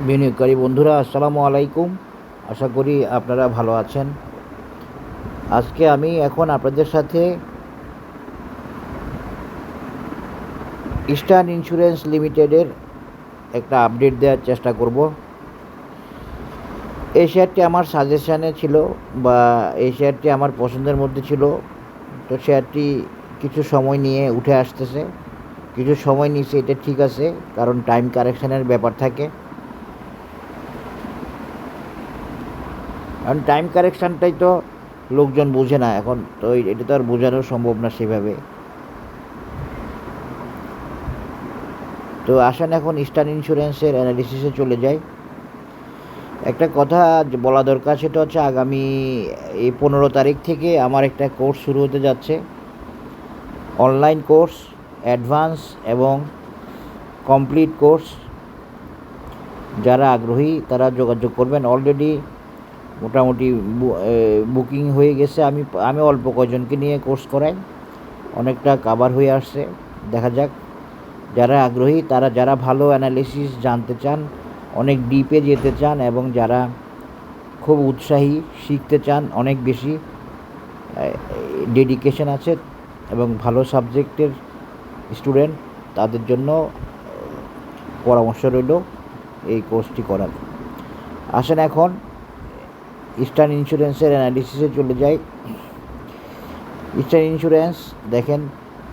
বিনিয়োগকারী বন্ধুরা আসসালামু আলাইকুম। আশা করি আপনারা ভালো আছেন। আজকে আমি এখন আপনাদের সাথে ইস্টার্ন ইন্স্যুরেন্স লিমিটেডের একটা আপডেট দেওয়ার চেষ্টা করব। এই শেয়ারটি আমার সাজেশানে ছিল বা এই শেয়ারটি আমার পছন্দের মধ্যে ছিল। তো শেয়ারটি কিছু সময় নিয়ে উঠে আসতেছে, কিছু সময় নিচ্ছে, এটা ঠিক আছে, কারণ টাইম কারেকশানের ব্যাপার থাকে। কারণ টাইম কারেকশানটাই তো লোকজন বোঝে না এখন, তো এটা তো আর বোঝানো সম্ভব না সেভাবে। তো আসেন এখন ইস্টার্ন ইন্স্যুরেন্সের অ্যানালিসিসে চলে যাই। একটা কথা বলা দরকার, সেটা হচ্ছে আগামী এই 15 তারিখ থেকে আমার একটা কোর্স শুরু হতে যাচ্ছে, অনলাইন কোর্স, অ্যাডভান্স এবং কমপ্লিট কোর্স। যারা আগ্রহী তারা যোগাযোগ করবেন। অলরেডি মোটামুটি বুকিং হয়ে গেছে। আমি অল্প কয়জনকে নিয়ে কোর্স করাই, অনেকটা কাভার হয়ে আসছে। দেখা যাক, যারা আগ্রহী তারা, যারা ভালো অ্যানালিসিস জানতে চান, অনেক ডিপে যেতে চান এবং যারা খুব উৎসাহী, শিখতে চান, অনেক বেশি ডেডিকেশন আছে এবং ভালো সাবজেক্টের স্টুডেন্ট, তাদের জন্য পরামর্শ রইল এই কোর্সটি করার। আসেন এখন ইস্টার্ন ইন্স্যুরেন্সের অ্যানালিসিসে চলে যাই। ইস্টার্ন ইন্স্যুরেন্স দেখেন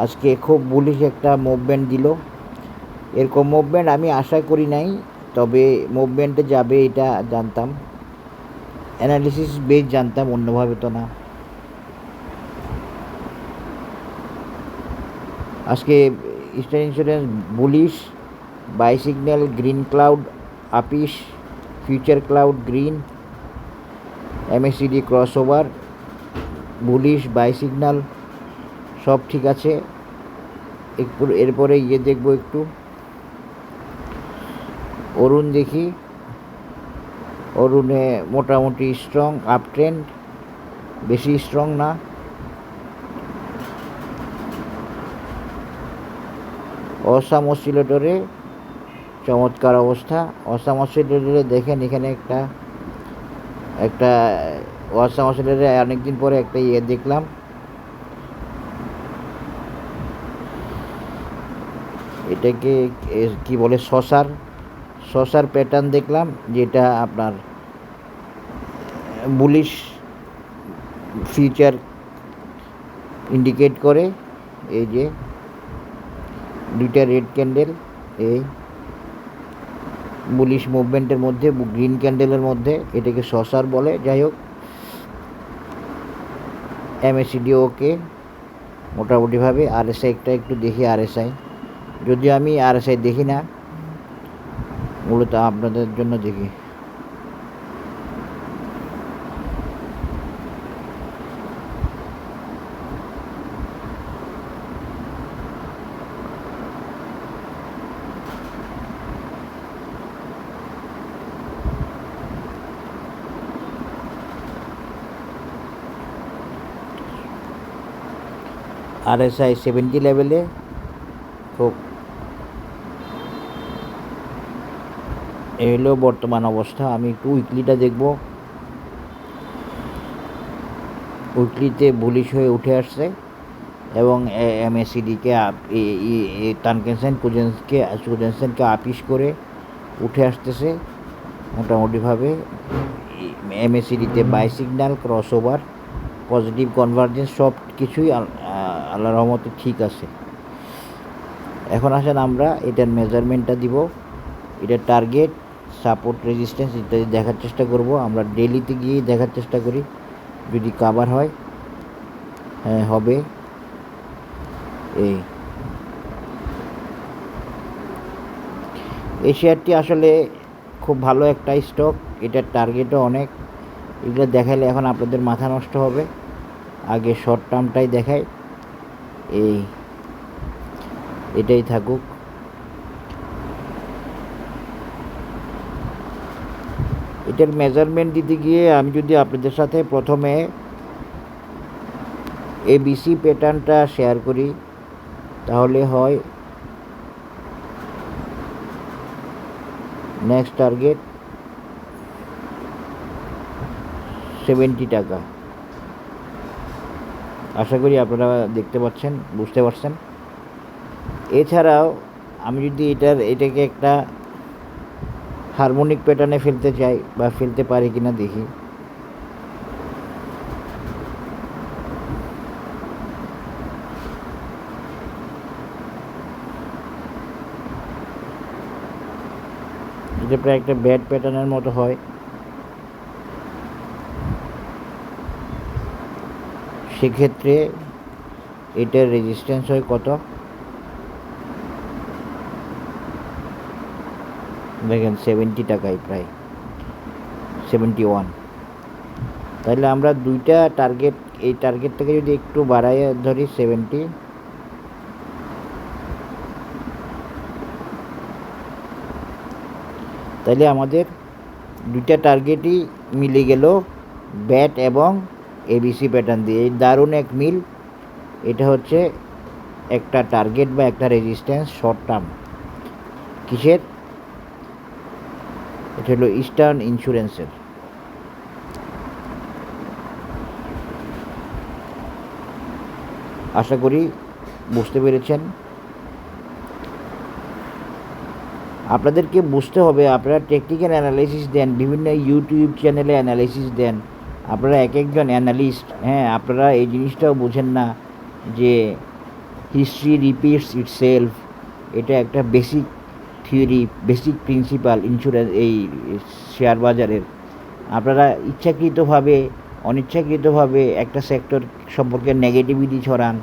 আজকে খুব বুলিশ একটা মুভমেন্ট দিল। এরকম মুভমেন্ট আমি আশা করি নাই, তবে মুভমেন্টে যাবে এটা জানতাম, অ্যানালিসিস বেস জানতাম, অন্যভাবে তো না। আজকে Eastern Insurance bullish, buy signal, green cloud আপিস, future cloud green, MACD crossover, bullish, buy signal সব ঠিক আছে। এরপরে দেখবো একটু অরুণ দেখি। অরুণে মোটামুটি স্ট্রং আপ ট্রেন্ড, বেশি স্ট্রং না। অসাম অসিলেটরে চমৎকার অবস্থা। অসাম অসিলেটরে দেখেন এখানে একটা অসাম অসিলেটরে অনেকদিন পরে একটা দেখলাম, এটাকে কি বলে, শশার প্যাটার্ন দেখলাম, যেটা আপনার বুলিশ ফিউচার ইন্ডিকেট করে। এই যে দুইটা রেড ক্যান্ডেল, এই বুলিশ মুভমেন্টের মধ্যে, গ্রিন ক্যান্ডেলের মধ্যে, এটাকে শশার বলে। যাই হোক, এমএসিডি ওকে মোটামুটিভাবে। আরএসআইটা একটু দেখি, আরএসআই, যদিও আমি আরএসআই দেখি না, মূলত আপনাদের জন্য দেখি। আরএসআই 70 লেভেলে খুব, এই হলো বর্তমান অবস্থা। আমি একটু উইকলিটা দেখব। উইকলিতে বুলিশ হয়ে উঠে আসছে এবং এমএসিডিকে সুজেনসেনকে আপিস করে উঠে আসতেছে মোটামুটিভাবে। এমএসিডিতে buy signal, crossover, positive convergence, সব কিছুই আল্লাহর রহমতে ঠিক আছে। এখন আসেন আমরা এটার মেজারমেন্টটা দিব, এটার টার্গেট, সাপোর্ট, রেজিস্ট্যান্স ইত্যাদি দেখার চেষ্টা করব। আমরা ডেলিতে গিয়ে দেখার চেষ্টা করি, যদি কাভার হয়। হ্যাঁ, হবে। এই শেয়ারটি আসলে খুব ভালো একটা স্টক, এটার টার্গেটও অনেক। এগুলো দেখাইলে এখন আপনাদের মাথা নষ্ট হবে, আগে শর্ট টার্মটাই দেখাই। এটাই থাকুক। এটার মেজারমেন্ট দিতে গিয়ে আমি যদি আপনাদের সাথে প্রথমে এবিসি প্যাটার্নটা শেয়ার করি, তাহলে হয় নেক্সট টার্গেট 70 টাকা। আশা করি আপনারা দেখতে পাচ্ছেন, বুঝতে পারছেন। এছাড়াও আমি যদি এটাকে একটা হারমোনিক প্যাটার্নে ফেলতে চাই বা ফেলতে পারি কিনা দেখি। এটা প্রায় একটা ব্যাড প্যাটার্নের মতো হয়। সেক্ষেত্রে এটার রেজিস্ট্যান্স হয় কত দেখেন, 70 টাকায়, প্রায় 71। তাহলে আমরা দুইটা টার্গেট, এই টার্গেটটাকে যদি একটু বাড়াই ধরি 70, তাহলে আমাদের দুইটা টার্গেটই মিলে গেল ব্যাট এবং এবিসি প্যাটার্ন দিয়ে। এই দারুণ এক মিল। এটা হচ্ছে একটা টার্গেট বা একটা রেজিস্ট্যান্স শর্ট টার্ম। কিসের? এটা হলো ইস্টার্ন ইন্স্যুরেন্সের। আশা করি বুঝতে পেরেছেন। আপনাদেরকে বুঝতে হবে, আপনারা টেকনিক্যাল অ্যানালাইসিস দেন, বিভিন্ন ইউটিউব চ্যানেলে অ্যানালাইসিস দেন, আপনারা এক একজন অ্যানালিস্ট। হ্যাঁ, আপনারা এই জিনিসটাও বোঝেন না যে হিস্ট্রি রিপিটস ইটসেলফ। এটা একটা basic theory, basic principal insurance, এই শেয়ার বাজারের। আপনারা ইচ্ছাকৃতভাবে অনিচ্ছাকৃতভাবে একটা সেক্টর সম্পর্কে নেগেটিভিটি ছড়ান,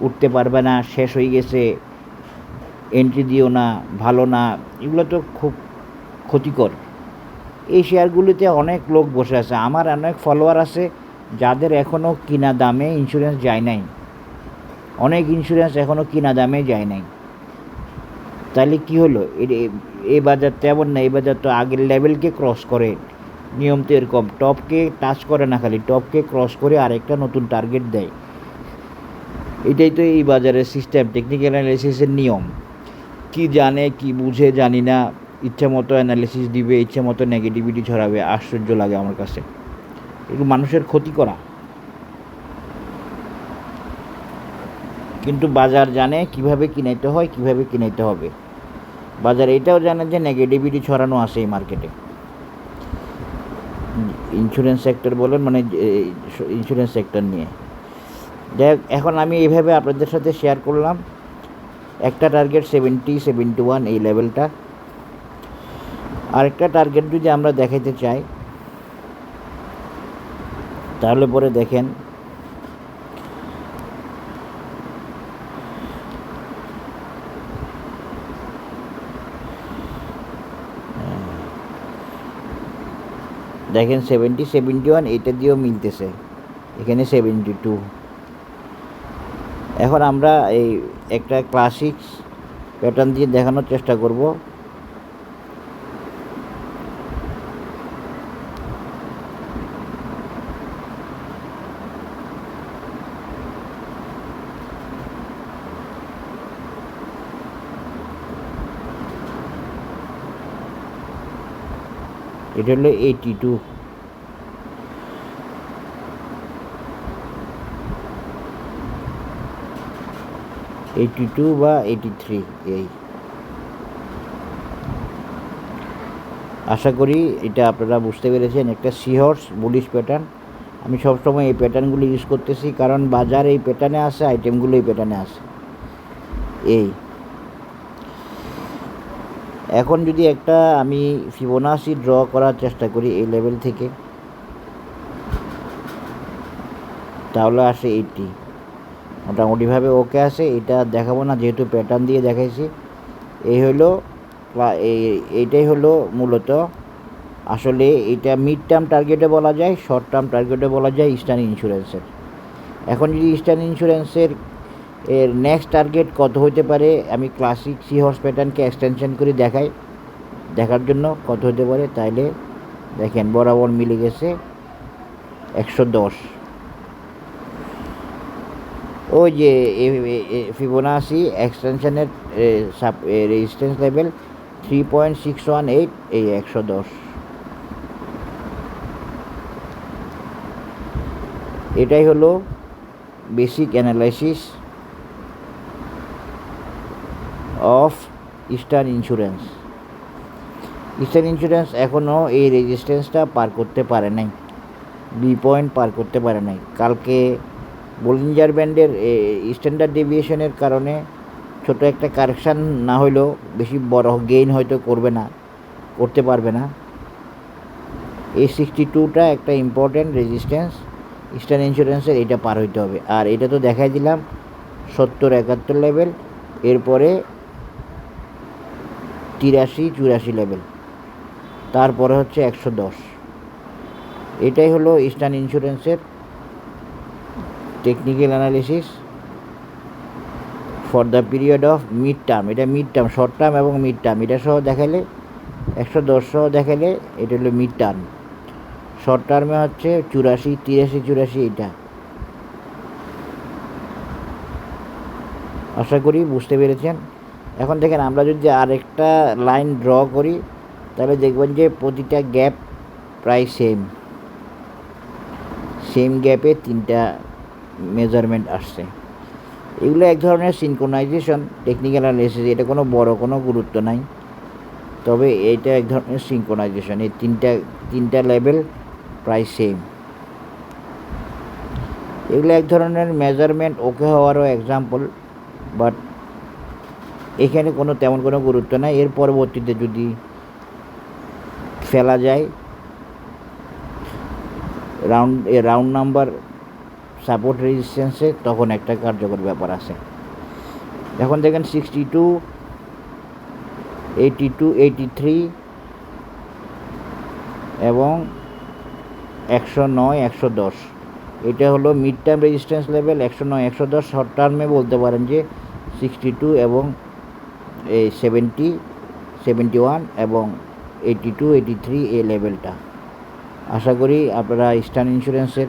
উঠতে পারবে না, শেষ হয়ে গেছে, এন্ট্রি দিও না, ভালো না। এগুলো তো খুব ক্ষতিকর। এই শেয়ারগুলিতে অনেক লোক বসে আছে, আমার অনেক ফলোয়ার আছে যাদের এখনও কিনা দামে ইন্স্যুরেন্স যায় নাই। অনেক ইন্স্যুরেন্স এখনও কিনা দামে যায় নাই। তাহলে কি হলো? এই বাজার তো এমন না, এই বাজার তো আগের লেভেলকে ক্রস করে। নিয়ম তো এরকম, টপকে টাচ করে না, খালি টপকে ক্রস করে আরেকটা নতুন টার্গেট দেয়। এটাই তো এই বাজারের সিস্টেম, টেকনিক্যাল অ্যানালিসিসের নিয়ম। কি জানে কি বুঝে জানি না, ইচ্ছা মতো অ্যানালিসিস দিবে, ইচ্ছা মতো নেগেটিভিটি ছড়াবে। আশ্চর্য লাগে আমার কাছে, একটু মানুষের ক্ষতি করা। কিন্তু বাজার জানে কিভাবে কিনাইতে হয়, কিভাবে কিনাইতে হবে। বাজার এটাও জানে যে নেগেটিভিটি ছড়ানো আছে এই মার্কেটে। ইন্স্যুরেন্স সেক্টর বলেন, মানে ইন্স্যুরেন্স সেক্টর নিয়ে। যাই হোক, এখন আমি এইভাবে আপনাদের সাথে শেয়ার করলাম। একটা টার্গেট 70, 71 এই লেভেলটা। আরেকটা টার্গেট যদি আমরা দেখাইতে চাই, তাহলে পরে দেখেন দেখেন 70, 71 এটা দিয়েও মিলতেছে, এখানে 72। এখন আমরা এই একটা ক্লাসিক্স প্যাটার্ন দিয়ে দেখানোর চেষ্টা করব। এটা হলো 82। বা 83 এই। আশা করি এটা আপনারা বুঝতে পেরেছেন। একটা সিহর্স বুলিশ প্যাটার্ন। আমি সবসময় এই প্যাটার্নগুলো ইউজ করতেছি, কারণ বাজার এই প্যাটার্নে আসে, আইটেমগুলো এই প্যাটার্নে আসে। এই এখন যদি একটা আমি ফিবোনাচি ড্র করার চেষ্টা করি এই লেভেল থেকে, তাহলে আসে 80। মোটামুটিভাবে ওকে আসে। এটা দেখাবো না, যেহেতু প্যাটার্ন দিয়ে দেখাইছি। এইটাই হলো মূলত আসলে এটা মিড টার্ম টার্গেটে বলা যায়, শর্ট টার্ম টার্গেটে বলা যায় ইস্টার্ন ইন্স্যুরেন্সের। এখন যদি ইস্টার্ন ইন্স্যুরেন্সের এর নেক্সট টার্গেট কত হতে পারে, আমি ক্লাসিক সি হর্স প্যাটার্নকে এক্সটেনশন করে দেখার জন্য কত হতে পারে। তাইলে দেখেন বরাবর মিলে গেছে 110। ওই যে ফিবোনাচি এক্সটেনশনের রেজিস্ট্যান্স লেভেল 3.618 এই 110। এটাই হলো basic analysis of eastern insurance. Eastern insurance এখনও এই রেজিস্ট্যান্সটা পার করতে পারে নাই, বি পয়েন্ট পার করতে পারে নাই। কালকে বলিঞ্জার ব্যান্ডের স্ট্যান্ডার্ড ডেভিয়েশনের কারণে ছোট একটা কারেকশান না হইলেও বেশি বড় গেইন হয়তো করতে পারবে না। এই 62টা একটা ইম্পর্ট্যান্ট রেজিস্ট্যান্স ইস্টার্ন ইন্স্যুরেন্সের, এটা পার হইতে হবে। আর এটা তো দেখাই দিলাম 70-71 লেভেল, এরপরে 83-84 লেভেল, তারপরে হচ্ছে 110। এটাই হলো ইস্টার্ন ইন্স্যুরেন্সের technical analysis for the period of mid term. এটা মিড টার্ম, শর্ট টার্ম এবং মিড টার্ম এটা সহ দেখাইলে 110 সহ দেখাইলে এটা হলো মিড টার্ম। শর্ট টার্মে হচ্ছে 84, 83-84 এটা। আশা করি বুঝতে পেরেছেন। এখন দেখেন আমরা যদি আরেকটা লাইন ড্র করি তাহলে দেখবেন যে প্রতিটা গ্যাপ প্রায় সেম গ্যাপে 3টা মেজারমেন্ট আসছে। এগুলো এক ধরনের সিনক্রোনাইজেশন টেকনিক্যাল অ্যানালিসিস, এটা কোনো বড় কোনো গুরুত্ব নাই, তবে এটা এক ধরনের সিনক্রোনাইজেশন। এই তিনটা লেভেল প্রায় সেম। এগুলো এক ধরনের মেজারমেন্ট ওকে হওয়ারও এক্সাম্পল, বাট এখানে তেমন কোনো গুরুত্ব নাই। এর পরবর্তীতে যদি ফেলা যায় রাউন্ড নাম্বার সাপোর্ট রেজিস্ট্যান্সে, তখন একটা কার্যকর ব্যাপার আছে। এখন দেখেন 62, 82, 83 এবং 109, 110 এটা হলো mid term resistance level. 109, 110 short টার্মে বলতে পারেন যে 62 এবং 70, 71 এবং 82, 83 এই লেভেলটা। আশা করি আপনারা ইস্টার্ন ইন্স্যুরেন্সের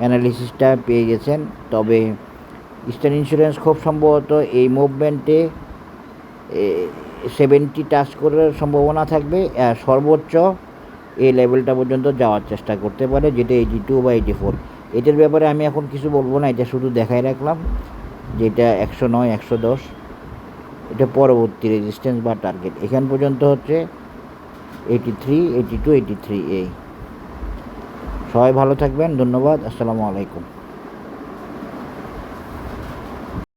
অ্যানালিসিসটা পেয়ে গেছেন। তবে ইস্টার্ন ইন্স্যুরেন্স খুব সম্ভবত এই মুভমেন্টে 70 টাচ করার সম্ভাবনা থাকবে, সর্বোচ্চ এই লেভেলটা পর্যন্ত যাওয়ার চেষ্টা করতে পারে, যেটা 82 বা 84। এটার ব্যাপারে আমি এখন কিছু বলবো না, এটা শুধু দেখাই রাখলাম যেটা 109, 110 এটা পরবর্তী রেজিস্ট্যান্স বা টার্গেট। এখান পর্যন্ত হচ্ছে 83, 82, 83 এই। সবাই ভালো থাকবেন, ধন্যবাদ, আসসালামু আলাইকুম।